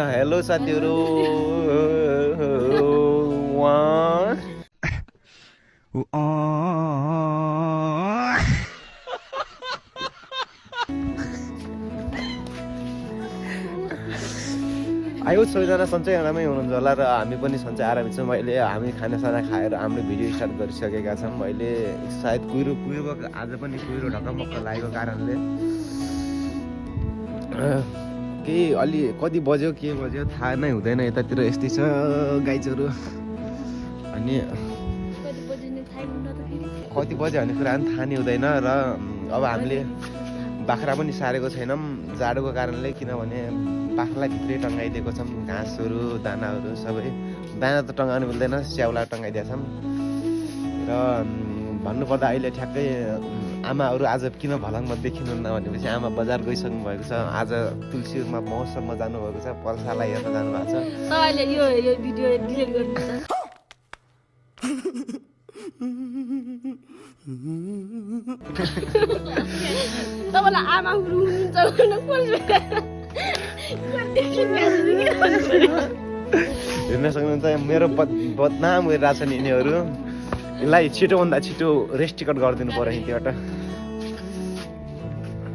Hello साथीहरू आयो सबैजना सन्चै आरामै हुनुहुन्छ होला र हामी पनि सन्चै आरामै छौँ। अहिले हामी खानासाना खाएर हाम्रो भिडियो स्टार्ट गरिसकेका छौँ। अहिले सायद कुहिरो आज पनि कुहिरो ढकमक्क लागेको कारणले केही अलि कति बज्यो के बज्यो थाहा नै हुँदैन। यतातिर यस्तै छ गाइजहरू। अनि कति बज्यो भन्ने कुरा पनि थाहा नै हुँदैन। र अब हामीले बाख्रा पनि सारेको छैनौँ जाडोको कारणले, किनभने बाख्रालाई भित्रै टङ्गाइदिएको छौँ। घाँसहरू दानाहरू सबै दाना त टङ्गाउनु मिल्दैन, स्याउला टङ्गाइदिएका छौँ। र भन्नुपर्दा अहिले ठ्याक्कै आमाहरू आज किन भलङमा देखिनुहुन्न भनेपछि आमा बजार गइसक्नु भएको छ। आज तुलसीमा महोत्सवमा जानुभएको छ, पल्सालाई हेर्न जानुभएको छ। तपाईँले यो भिडियो डिलिट गर्नुहुन्छ। तपाईँलाई आमा हुनुहुन्छ हेर्न सक्नुहुन्छ मेरो बदनाम गरिरहेको छ नि यिनीहरू। यसलाई छिटोभन्दा छिटो रेस्टिकट गरिदिनु पर्यो यहाँबाट।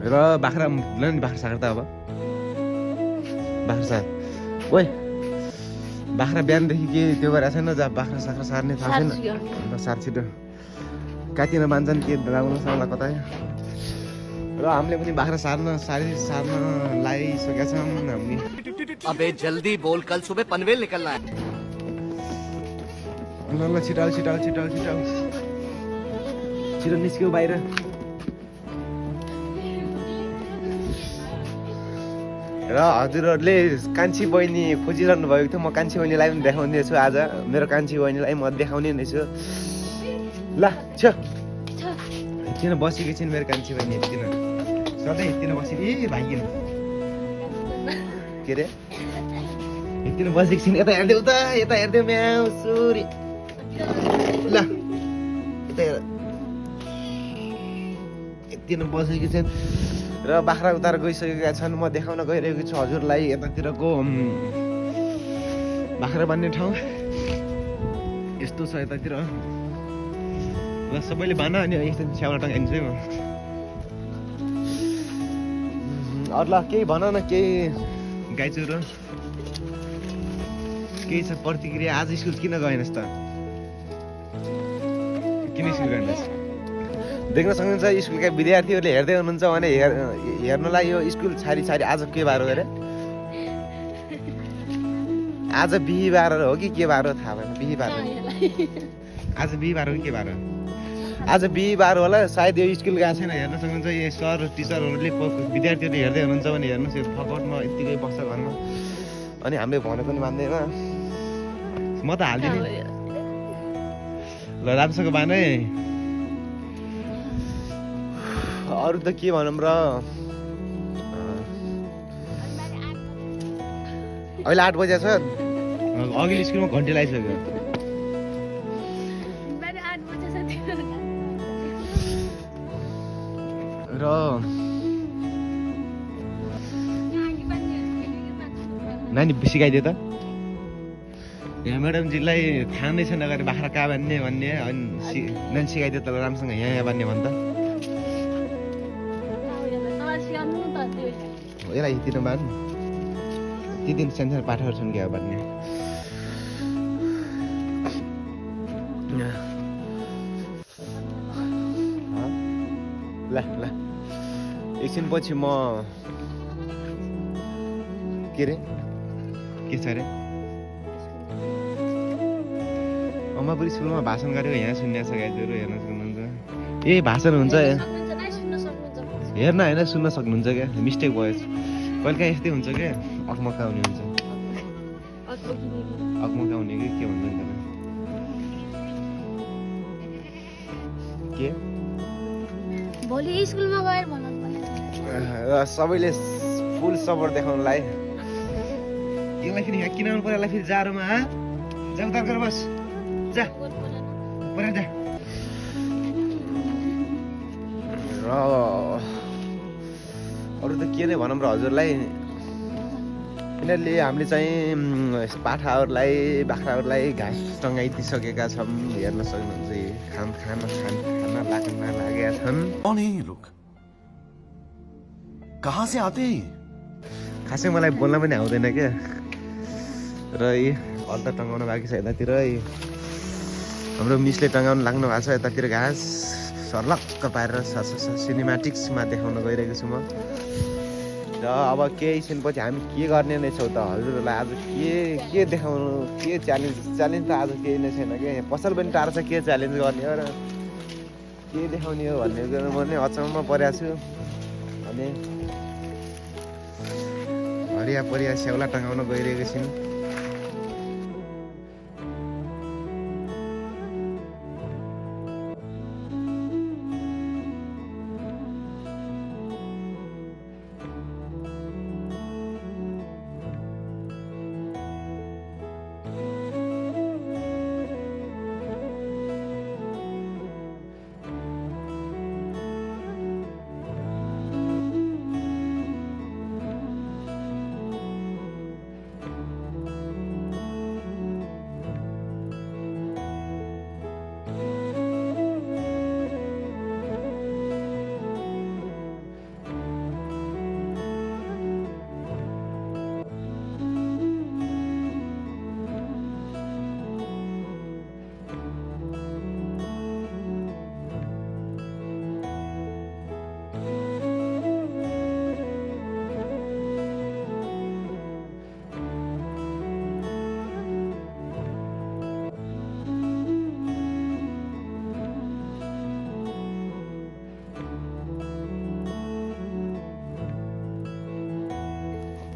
र बाख्रा नि बाख्रा सागर त अब बाख्रा सार ओइ बाख्रा बिहानदेखि के त्यो गरेको छैन जहाँ बाख्रा साख्रा सार्ने थाहा छैन। अन्त सार छिटो काटिन बान्छन् के राम्रो सार्ला कता। र हामीले पनि बाख्रा सार्न लागिसकेका छौँ हामी। अबे जल्दी बोल, कल सुबह पनवेल निकलना है। ल छिटाउ छिटो निस्क्यौ बाहिर। र हजुरहरूले कान्छी बहिनी खोजिरहनु भएको थियो। म कान्छी बहिनीलाई पनि देखाउँदैछु आज। मेरो कान्छी बहिनीलाई म देखाउने नै छु। ल छ किन बसेकी छिन् मेरो कान्छी बहिनी? किन सधैँ किन बसेकी? ए भाइ के अरे किन बसेकी छिन्? यता हेर्दै उता यता हेर्दै म्याउ सुरी। ल यता हेर यति नै बसेकी छिन्। र बाख्रा उतार गइसकेका छन्। म देखाउन गइरहेको छु हजुरलाई यतातिरको बाख्रा बान्ने ठाउँ यस्तो छ यतातिर। ल सबैले बान अनि यस्तो स्याउला टङ्गाइदिन्छु है म। अरू ल केही भन न, केही गाइजहरू केही छ प्रतिक्रिया? आज स्कुल किन गएनस् त? किन स्कुल गएनस्? देख्न सक्नुहुन्छ स्कुलका विद्यार्थीहरूले हेर्दै हुनुहुन्छ भने हेर्नलाई यो स्कुल छाडी आज के बार हो अरे? आज बिहीबार हो कि के बार हो थाहा भएन। बिहीबार आज बिहीबार हो कि के बार हो? आज बिहीबार होला सायद। यो स्कुल गएको छैन हेर्न सक्नुहुन्छ। यो सर टिचरहरूले विद्यार्थीहरूले हेर्दै हुनुहुन्छ भने हेर्नुहोस्, यो फकटमा यत्तिकै बस्छ घरमा। अनि हामीले भनेको पनि मान्दैन। म त हाल्दिनँ। ल राम्रोसँग बान है। अरू त के भनौँ र? अहिले 8 बजे छ। अघिल्लो स्कुलमा घन्टी लगाइसक्यो। र नानी सिकाइदियो त यहाँ म्याडमजीलाई थाहा नै छैन अगाडि बाख्रा कहाँ बान्ने भन्ने। अनि नानी सिकाइदियो त राम्रोसँग यहाँ बान्ने भन् त। यसलाई यति बान ती दिन सानो पाठहरू छन् क्या बान्ने। ल एकछिन पछि म के अरे के छ अरे अम्मापुरी स्कुलमा भाषण गरेको यहाँ सुन्ने छ गाइजहरू। हेर्न सक्नुहुन्छ ए भाषण हुन्छ हेर्न होइन सुन्न सक्नुहुन्छ क्या। मिस्टेक भयो कहिले काहीँ यस्तै हुन्छ क्या। अकमकाउने हुन्छ। अकमकाउने कि के भन्छ नि के भोलि स्कुलमा गएर भनौँ। सबैले फुल सपोर्ट देखाउनलाई यसलाई फेरि यहाँ किन आउनु पर्यो? यसलाई फेरि जाडोमा जा उतार गरेर बस जा पर जा। र अरू त के नै भनौँ र हजुरलाई। फाइनल्ली हामीले चाहिँ पाठाहरूलाई बाख्राहरूलाई घाँस टङ्गाइदिइसकेका छौँ। हेर्न सक्नुहुन्छ खाना लाग्न लागेका छन्। कौन है ये लोग? कहाँ से आते हैं? खासै मलाई बोल्न पनि आउँदैन क्या। र यी हल्दा टङ्गाउन बाँकी छ यतातिर। हाम्रो मिसले टङ्गाउनु लाग्नु भएको छ यतातिर घाँस सर्लक्क पारेर सिनेमेटिक्समा देखाउन गइरहेको छु म। र अब केही एकछिनपछि हामी के गर्ने नै छौँ त हजुरहरूलाई आज के देखाउनु, के च्यालेन्ज त आज केही नै छैन क्या। पसल पनि टाढो छ, के च्यालेन्ज गर्ने हो र के देखाउने हो भन्ने कुरा म नै अचम्म परेको छु। अनि हरिया परिया स्याउला टङ्गाउन गइरहेको छिन्।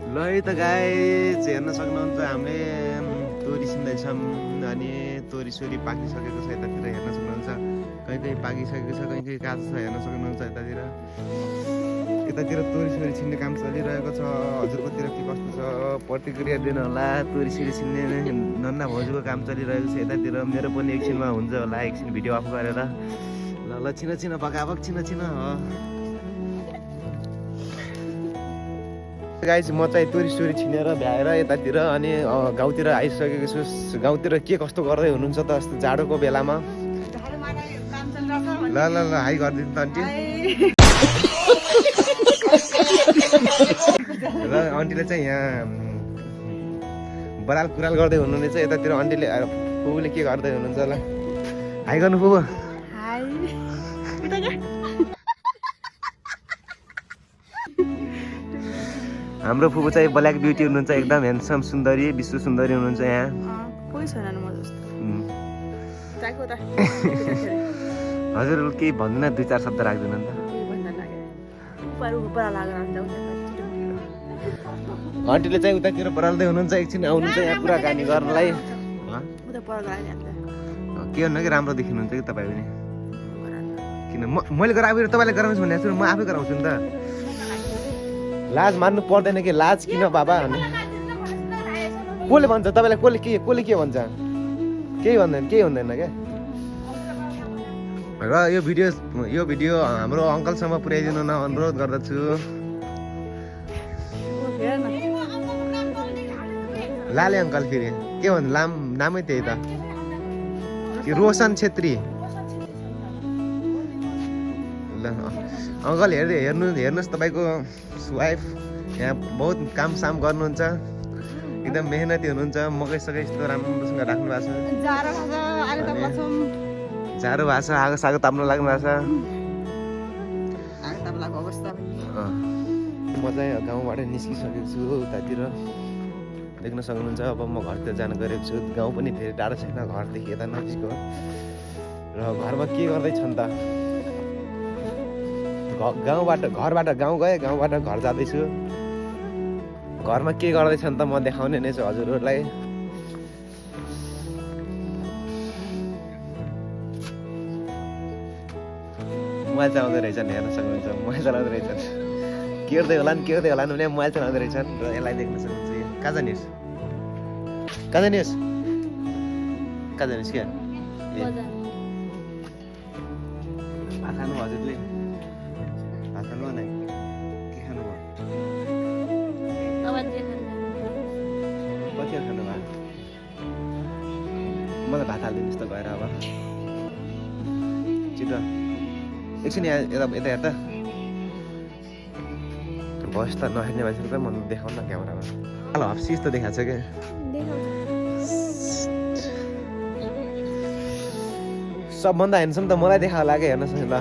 ल है त गाइस हेर्न सक्नुहुन्छ हामीले तोरी सिन्दैछौँ। अनि तोरी सोरी पाकिसकेको छ यतातिर हेर्न सक्नुहुन्छ। कहीँ पाकिसकेको छ, कहीँ काँचो छ हेर्न सक्नुहुन्छ। यतातिर तोरी सोरी छिन्ने काम चलिरहेको छ। हजुरकोतिर के कस्तो छ प्रतिक्रिया दिनु होला। तोरी सोरी छिन्ने नन्ना भाउजूको काम चलिरहेको छ यतातिर। मेरो पनि एकछिनमा हुन्छ होला, एकछिन भिडियो अफ गरेर। ल छिन पकापक छिन हो गाइस। म चाहिँ तोरी सोरी छिनेर भ्याएर यतातिर अनि गाउँतिर आइसकेको छु। गाउँतिर के कस्तो गर्दै हुनुहुन्छ त यस्तो जाडोको बेलामा? ल हाई गरिदिनु त आन्टी। ल आन्टीले चाहिँ यहाँ बराल कुराल गर्दै हुनुहुनेछ यतातिर। आन्टीले फुपूले के गर्दै हुनुहुन्छ? ल हाई गर्नु फुपू। हाम्रो फुपू चाहिँ ब्ल्याक ब्युटी हुनुहुन्छ, एकदम ह्यान्डसम सुन्दरी, विश्व सुन्दरी हुनुहुन्छ यहाँ। कोही छैन म जस्तो। हजुर केही भन्दैन, 2-4 शब्द राख्दैन नि त? आन्टीले चाहिँ उतातिर बराल्दै हुनुहुन्छ, एकछिन आउनुहुन्छ यहाँ कुराकानी गर्नलाई। के भन्नु कि राम्रो देखिनुहुन्छ कि तपाईँ पनि? किन मैले गराएर तपाईँले गराउँछु भनेको छु, म आफै गराउँछु नि त। लाज मान्नु पर्दैन कि? लाज किन बाबा? कसले भन्छ तपाईँलाई? कसले के भन्छ? केही भन्दैन क्या। र यो भिडियो हाम्रो अङ्कलसम्म पुर्याइदिनु न अनुरोध गर्दछु। लाले अङ्कल फेरि के भन्छ? नामै त्यही त, रोशन छेत्री। ल अङ्कल हेर्नुहोस् तपाईँको वाइफ यहाँ बहुत काम साम गर्नुहुन्छ, एकदम मेहनती हुनुहुन्छ। मकै सकै यस्तो राम्रोसँग राख्नु भएको छ। जाडो भएको छ, आगो सागो ताप्नु लाग्नु भएको छ। म चाहिँ गाउँबाट निस्किसकेको छु उतातिर देख्न सक्नुहुन्छ। अब म घरतिर जान गएको छु। गाउँ पनि धेरै टाढो छैन घरदेखि, यता नजिक हो। र घरमा के गर्दैछन् त? घरबाट गाउँ गएँ, गाउँबाट घर जाँदैछु। घरमा के गर्दैछन् त म देखाउने नै छु हजुरहरूलाई। मोबाइल चलाउँदै रहेछन्, हेर्न सक्नुहुन्छ। मोबाइल चलाउँदै रहेछन्, केर्दै होला नि भने मोबाइल चलाउँदै रहेछन्। र यसलाई देख्न सक्नुहुन्छ। कहाँ जानिस् क्या? भात खानु हजुरले? भात खानु नै के खानु भयो? के खानु भयो मलाई भात हालिदिनुहोस् त गएर अब छिटो एकछिन यहाँ यता यता हेर त भएस त नहेर्ने मान्छेले त म देखाउन न क्यामेरामा हेलो हप्सिस त देखाएको छ क्या सबभन्दा हेर्नुहोस् त मलाई देखाएको लाग्यो हेर्नुहोस् न ल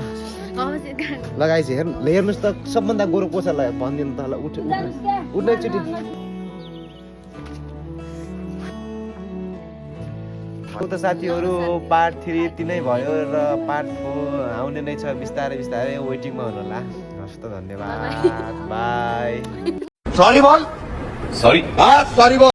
लगाएपछि हेर्नुहोस् त सबभन्दा गोरो को छ ल भनिदिनु त ल उठ्नु एकचोटि त साथीहरू पार्ट 3 यति नै भयो र पार्ट 4 आउने नै छ बिस्तारै बिस्तारै वेटिङमा हुनु होला हस् त धन्यवाद बाई सॉरी बोल सॉरी बोल